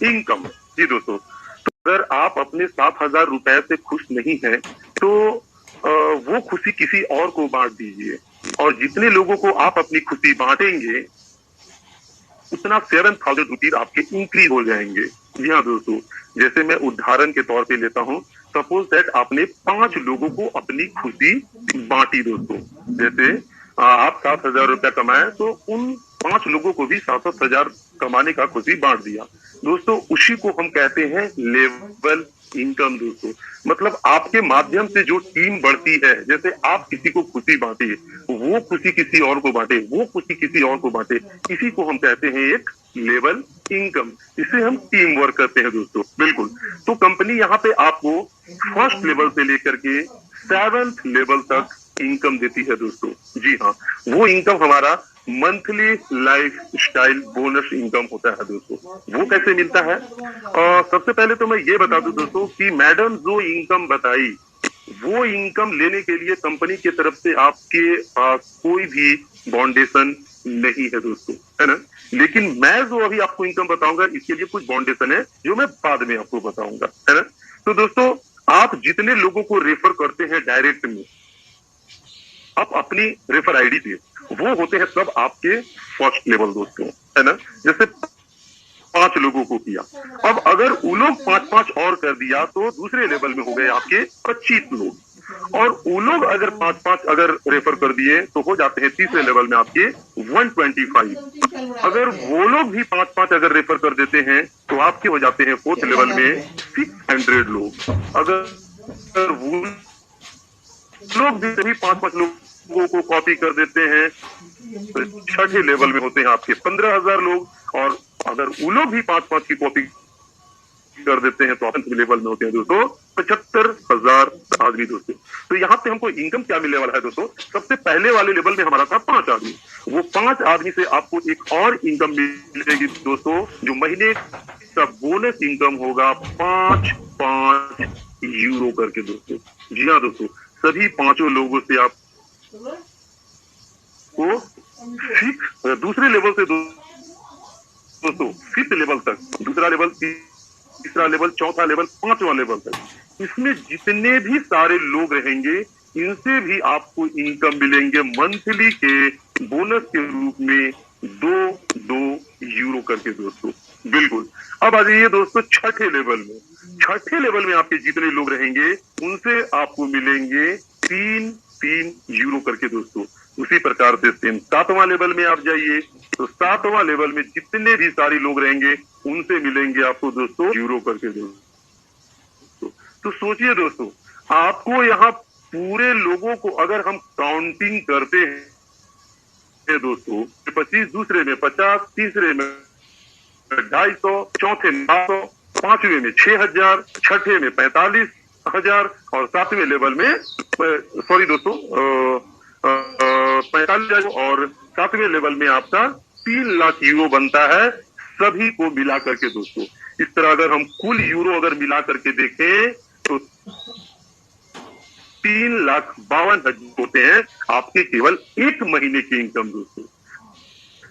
Income. जी दोस्तों, तो अगर आप अपने 7,000 रुपए से खुश नहीं हैं तो वो खुशी किसी और को बांट दीजिए, और जितने लोगों को आप अपनी खुशी बांटेंगे उतना 7,000 रुपीज आपके इंक्रीज हो जाएंगे। जी हाँ दोस्तों, जैसे मैं उदाहरण के तौर पे लेता हूँ, सपोज दैट आपने 5 लोगों को अपनी खुशी बांटी दोस्तों। जैसे आप 7,000 रुपया कमाए तो उन 5 लोगों को भी 7,000 कमाने का खुशी बांट दिया दोस्तों। उसी को हम कहते हैं लेवल इनकम दोस्तों। मतलब आपके माध्यम से जो टीम बढ़ती है, जैसे आप किसी को खुशी बांटे, वो खुशी किसी और को बांटे, वो खुशी किसी और को बांटे, इसी को हम कहते हैं एक लेवल इनकम। इसे हम टीम वर्क करते हैं दोस्तों। बिल्कुल, तो कंपनी यहाँ पे आपको फर्स्ट लेवल से लेकर के 7th लेवल तक इनकम देती है दोस्तों। जी हाँ, वो इनकम हमारा monthly life style bonus income होता है दोस्तों। वो कैसे मिलता है? सबसे पहले तो मैं ये बता दूं दोस्तों कि मैडम जो इनकम बताई, वो इनकम लेने के लिए कंपनी की तरफ से आपके पास कोई भी बाउंडेशन नहीं है दोस्तों, है ना। लेकिन मैं जो अभी आपको इनकम बताऊंगा, इसके लिए कुछ बाउंडेशन है जो मैं बाद में आपको बताऊंगा, है ना। तो दोस्तों, आप जितने लोगों को रेफर करते हैं डायरेक्ट में, आप अपनी रेफर आईडी पे, वो होते हैं सब आपके फर्स्ट लेवल दोस्तों, है ना। जैसे 5 लोगों को किया, अब अगर वो लोग 5-5 और कर दिया तो दूसरे लेवल में हो गए आपके 25 लोग, और वो लोग अगर 5-5 अगर रेफर कर दिए तो हो जाते हैं तीसरे लेवल में आपके 125। अगर वो लोग भी 5-5 अगर रेफर कर देते हैं तो आपके हो जाते हैं फोर्थ लेवल में 600 लोग। अगर वो लोग भी सभी 5-5 लोगों को कॉपी कर देते हैं तो छठे लेवल में होते हैं आपके 15,000 लोग, और अगर वो लोग भी 5-5 की कॉपी कर देते हैं तो आप लेवल में होते हैं दोस्तों 75,000 आदमी दोस्तों। तो यहाँ पे हमको इनकम क्या मिलने वाला है दोस्तों? सबसे पहले वाले लेवल में हमारा था 5 आदमी, वो 5 आदमी से आपको एक और इनकम मिलेगी दोस्तों, जो महीने का बोनस इनकम होगा 5-5 यूरो करके दोस्तों। जी हाँ दोस्तों, सभी 5 लोगों से आपको दूसरे लेवल से दोस्तों 5th लेवल तक, दूसरा लेवल, तीसरा लेवल, चौथा लेवल, 5वां लेवल तक, इसमें जितने भी सारे लोग रहेंगे इनसे भी आपको इनकम मिलेंगे मंथली के बोनस के रूप में 2-2 यूरो करके दोस्तों। बिल्कुल, अब आ जाइए दोस्तों छठे लेवल में। छठे लेवल में आपके जितने लोग रहेंगे उनसे आपको मिलेंगे 3-3 यूरो करके दोस्तों। उसी प्रकार से सेम 7वां लेवल में आप जाइए तो 7वां लेवल में जितने भी सारे लोग रहेंगे उनसे मिलेंगे आपको दोस्तों यूरो करके दोस्तों। तो सोचिए दोस्तों, आपको यहाँ पूरे लोगों को अगर हम काउंटिंग करते हैं दोस्तों, 25, दूसरे में 50, तीसरे में 250, चौथे में 500, 5वें में 6,000, छठे में 45,000, और 7वें लेवल में सॉरी दोस्तों 45,000, और 7वें लेवल में आपका 3 लाख यूरो बनता है सभी को मिला करके दोस्तों। इस तरह अगर हम कुल यूरो अगर मिला करके देखें तो 3,52,000 होते हैं आपके केवल एक महीने की इनकम दोस्तों।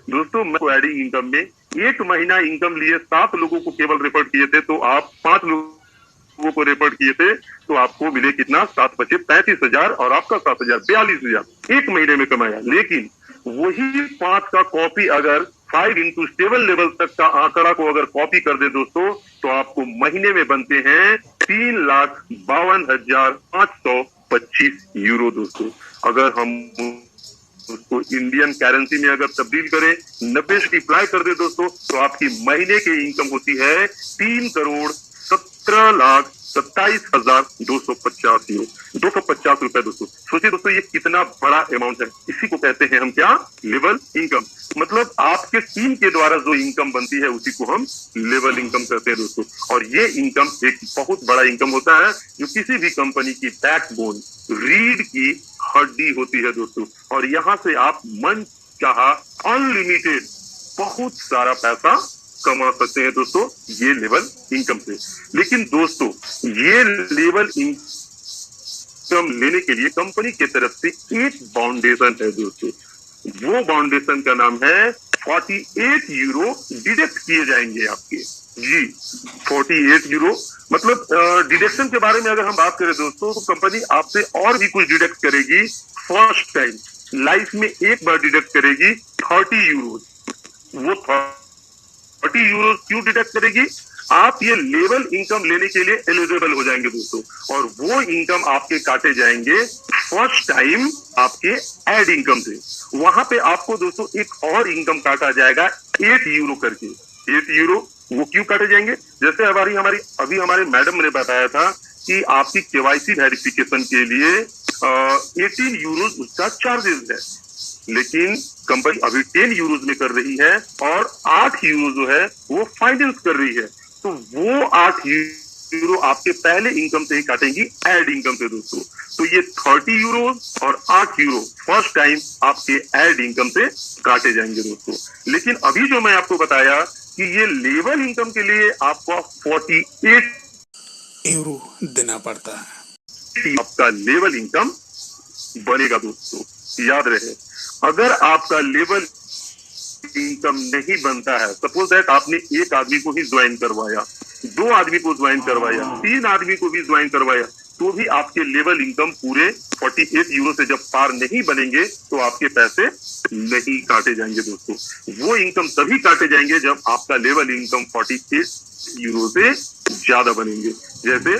दोस्तों, मैं एडिंग इनकम में एक महीना इनकम लिए 7 लोगों को केवल रेफर किए थे, तो आप 5 लोगों को रेफर किए थे तो आपको मिले कितना? 7-5-35,000, और आपका 7,000 42,000 एक महीने में कमाया। लेकिन वही 5 का कॉपी अगर 5 इंटू 7 लेवल तक का आंकड़ा को अगर कॉपी कर दे दोस्तों तो आपको महीने में बनते हैं 3,52,525 यूरो दोस्तों। अगर हम उसको इंडियन करेंसी में अगर तब्दील करें, 90 से अप्लाई कर दे दोस्तों, तो आपकी महीने की इनकम होती है 3,17,27,250 यूरो, 250 रुपए दोस्तों। सोचिए दोस्तों, ये कितना बड़ा अमाउंट है। इसी को कहते हैं हम क्या? Level income. मतलब आपके टीम के द्वारा जो इनकम बनती है उसी को हम लेवल इनकम कहते हैं दोस्तों। और ये इनकम एक बहुत बड़ा इनकम होता है जो किसी भी कंपनी की बैकबोन, रीढ़ की हड्डी होती है दोस्तों। और यहाँ से आप मन चाहा अनलिमिटेड बहुत सारा पैसा कमा सकते हैं दोस्तों ये लेवल इनकम से। लेकिन दोस्तों, ये लेवल इनकम लेने के लिए कंपनी की तरफ से एक बाउंडेशन है दोस्तों। वो बाउंडेशन का नाम है 48 यूरो डिडक्ट किए जाएंगे आपके। जी 48 यूरो, मतलब डिडक्शन के बारे में अगर हम बात करें दोस्तों, तो कंपनी आपसे और भी कुछ डिडक्ट करेगी। फर्स्ट टाइम लाइफ में एक बार डिडक्ट करेगी 30 यूरो। वो 30 यूरो क्यों डिडक्ट करेगी? आप ये लेवल इनकम लेने के लिए एलिजिबल हो जाएंगे दोस्तों, और वो इनकम आपके काटे जाएंगे फर्स्ट टाइम आपके एड इनकम से। वहां पे आपको दोस्तों एक और इनकम काटा जाएगा 8 यूरो करके। 8 यूरो वो क्यों काटे जाएंगे? जैसे हमारे मैडम ने बताया था कि आपकी केवाईसी वेरिफिकेशन के लिए 18 यूरो उसका चार्जेस है, लेकिन कंपनी अभी 10 यूरोज में कर रही है और 8 यूरो जो है वो फाइनेंस कर रही है। तो वो 8 यूरो आपके पहले इनकम से ही काटेंगी एड इनकम से दोस्तों। तो ये 30 यूरो और 8 यूरो फर्स्ट टाइम आपके एड इनकम से काटे जाएंगे दोस्तों। लेकिन अभी जो मैं आपको बताया कि ये लेवल इनकम के लिए आपको 48 यूरो देना पड़ता है। आपका लेवल इनकम बनेगा दोस्तों। याद रहे, अगर आपका लेवल इनकम नहीं बनता है, सपोज दैट आपने एक आदमी को ही ज्वाइन करवाया, 2 आदमी को ज्वाइन करवाया, 3 आदमी को भी ज्वाइन करवाया, तो भी आपके लेवल इनकम पूरे 48 यूरो से जब पार नहीं बनेंगे तो आपके पैसे नहीं काटे जाएंगे दोस्तों। वो इनकम तभी काटे जाएंगे जब आपका लेवल इनकम 48 यूरो से ज्यादा बनेंगे। जैसे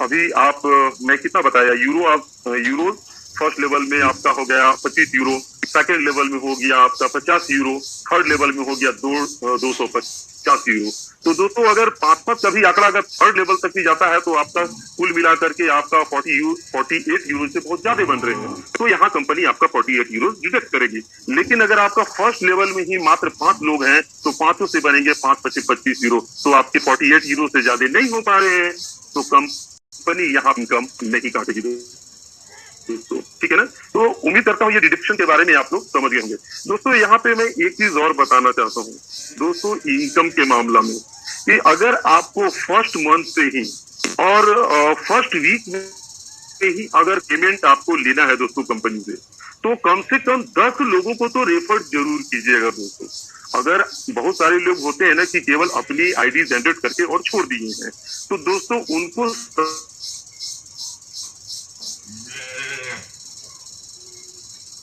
अभी आप मैं कितना बताया यूरो फर्स्ट लेवल में आपका हो गया 25 यूरो, सेकंड लेवल में हो गया आपका 50 यूरो, थर्ड लेवल में हो गया 250 यूरो। तो दोस्तों अगर 5 कभी आंकड़ा अगर थर्ड लेवल तक भी जाता है तो आपका कुल मिलाकर के आपका 48 यूरो से बहुत ज्यादा बन रहे हैं। तो यहाँ कंपनी आपका 48 यूरो डिडक्ट करेगी। लेकिन अगर आपका फर्स्ट लेवल में ही मात्र 5 लोग हैं तो 5 से बनेंगे 5-25 यूरो, तो आपके 48 यूरो से ज्यादा नहीं हो पा रहे हैं, तो कंपनी यहाँ इनकम नहीं काटेगी दोस्तों। ठीक है ना? तो उम्मीद करता हूँ ये डिडक्शन के बारे में आप लोग समझ गए होंगे। दोस्तों यहाँ पे मैं एक चीज और बताना चाहता हूँ दोस्तों, इनकम के मामला में, कि अगर आपको फर्स्ट मंथ से ही और फर्स्ट वीक में ही अगर पेमेंट आपको लेना है दोस्तों कंपनी से, तो कम से कम 10 लोगों को तो रेफर जरूर कीजिएगा दोस्तों। अगर बहुत सारे लोग होते हैं ना कि केवल अपनी आईडी जनरेट करके और छोड़ दिए हैं, तो दोस्तों उनको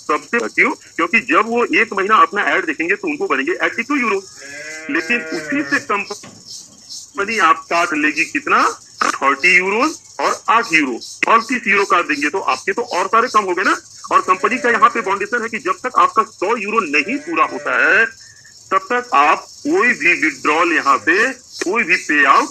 सबसे क्यों? क्योंकि जब वो 1 महीना अपना ऐड देखेंगे तो उनको बनेंगे 82 यूरो, लेकिन उसी से कंपनी आप काट लेगी कितना? 30 यूरो और 8 यूरो, 38 यूरो काट देंगे, तो आपके तो और सारे कम हो गए ना। और कंपनी का यहाँ पे बाउंडेशन है कि जब तक आपका 100 यूरो नहीं पूरा होता है तब तक आप कोई भी विड्रॉल यहाँ से कोई भी पे आउट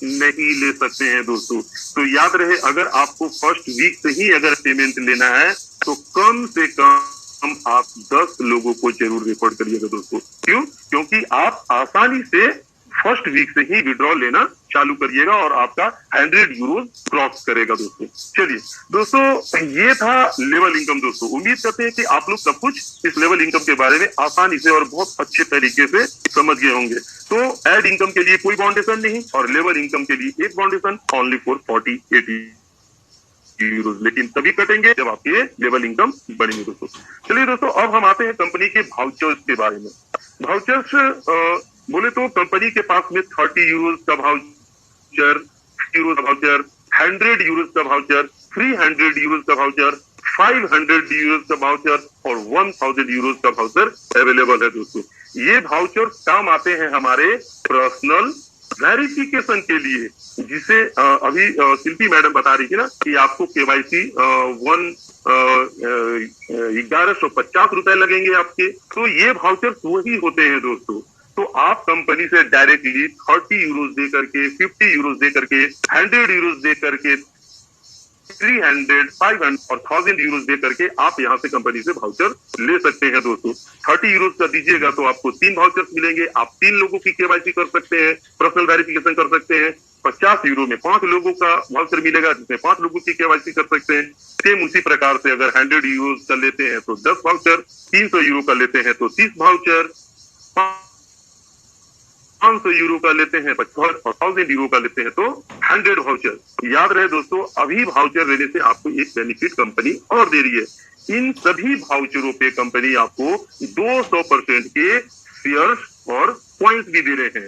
नहीं ले सकते हैं दोस्तों। तो याद रहे, अगर आपको फर्स्ट वीक से ही अगर पेमेंट लेना है तो कम से कम आप 10 लोगों को जरूर रेफर करिएगा दोस्तों। क्यों? क्योंकि आप आसानी से फर्स्ट वीक से ही विड्रॉल लेना चालू करिएगा और आपका 100 यूरो क्रॉस करेगा दोस्तों। चलिए दोस्तों, ये था लेवल इनकम दोस्तों। उम्मीद करते हैं कि आप लोग सब कुछ इस लेवल इनकम के बारे में आसानी से और बहुत अच्छे तरीके से समझ गए होंगे। तो एड इनकम के लिए कोई बाउंडेशन नहीं और लेवल इनकम के लिए एक बाउंडेशन, ओनली फॉर 48 यूरो, लेकिन तभी कटेंगे जब आपके लेवल इनकम बनेंगे दोस्तों। चलिए दोस्तों, अब हम आते हैं कंपनी के वाउचर्स के बारे में। वाउचर्स बोले तो कंपनी के पास में 30 यूरो का वाउचर, 50 यूरो का वाउचर, 100 यूरो का वाउचर, 300 यूरो का वाउचर, 500 यूरो का वाउचर और 1000 यूरो का वाउचर अवेलेबल है दोस्तों। ये वाउचर काम आते हैं हमारे पर्सनल वेरिफिकेशन के लिए, जिसे अभी शिल्पी मैडम बता रही थी ना कि आपको केवाईसी 1150 रुपए लगेंगे आपके। तो ये वाउचर वही होते हैं दोस्तों। तो आप कंपनी से डायरेक्टली 30 यूरो दे करके, 50 यूरो दे करके, 100 यूरो दे करके, 300, 500 और 1000 यूरो दे करके आप यहाँ से कंपनी से वाउचर ले सकते हैं दोस्तों। 30 यूरो का दीजिएगा तो आपको 3 वाउचर्स मिलेंगे। आप 3 लोगों की केवाईसी कर सकते हैं, पर्सनल वेरिफिकेशन कर सकते हैं। 50 यूरो में 5 लोगों का वाउचर मिलेगा जिसमें 5 लोगों की केवाईसी कर सकते हैं। सेम उसी प्रकार से अगर 100 यूरो का लेते हैं तो 10 वाउचर, 300 यूरो का लेते हैं तो 30 वाउचर, 500 यूरो का लेते हैं 50 और 1000 यूरो का लेते हैं तो 100 वाउचर। याद रहे दोस्तों, अभी वाउचर लेने से आपको एक बेनिफिट कंपनी और दे रही है इन सभी भाउचरों पे कंपनी आपको 200% के शेयर्स और पॉइंट्स भी दे रहे हैं।